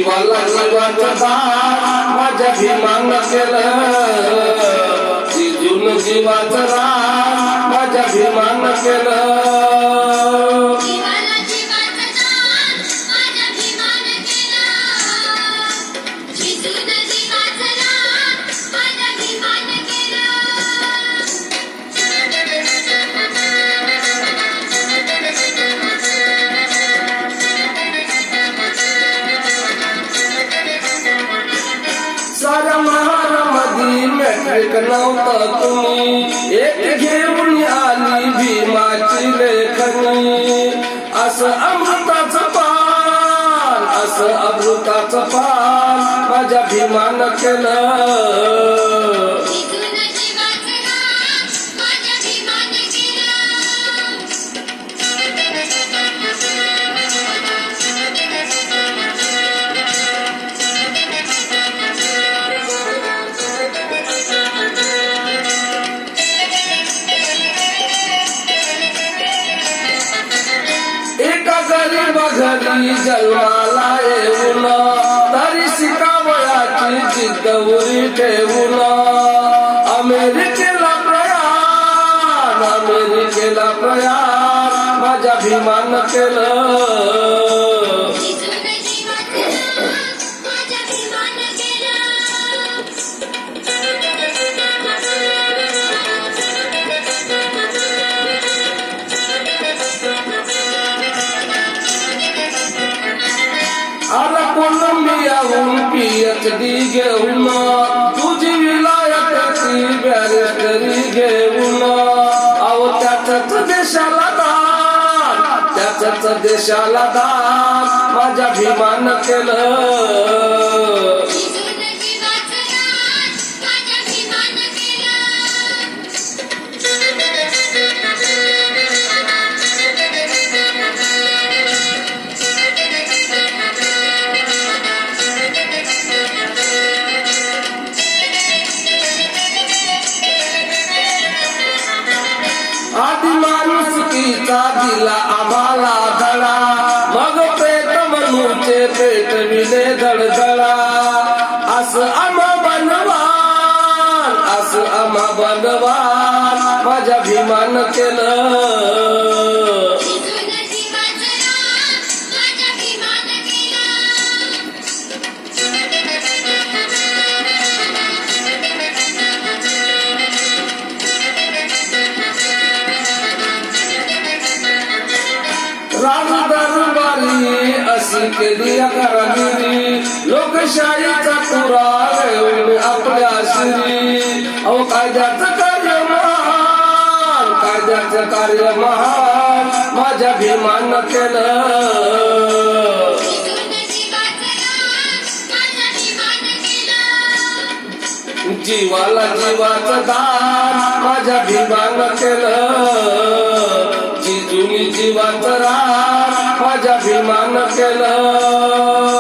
जीवाला जीवाचं दान माझ्या भीमान केलं, जिजून जीवाचं रान माझ्या भीमान केलं. साऱ्या महारामध्ये मॅट्रिक नव्हतं तुम्ही, एक घेऊन आली भीमाची लेखनी. असं अमृताचं पान, असं अमृताचं पान माझ्या भीमान केलं. घरी जन्माला येऊन तरी शिकावयाची जिद्द उरी ठेवून अमेरिकेला प्रयाण, अमेरिकेला प्रयाण माझ्या भीमान केलं. अरे कोलंबियाहून PhD घेऊन तुझी विलायताची बॅरिस्टरी घेऊन, अहो त्याच देशाला दान, त्याच देशाला दान माझ्या भीमान केलं. आधी माणुसकीचा दिला आम्हाला धडा, मग प्रेत म्हणूचे पेटविले धडधडा. असं आम्हा बनवान, असं आम्हा बनवान माझ्या भीमान केलं. राजदरबारी अशी केली कारागिरी, लोकशाहीचा तुरा घेऊन आपल्या शिरी. अहो कायद्याचं कार्य महान, कायद्याचं कार्य महान माझ्या भीमान केलं. जीवाला जीवाचं दान माझ्या भीमान केलं, जिजूनी जीवाचं रान माझ्या भीमान केलं.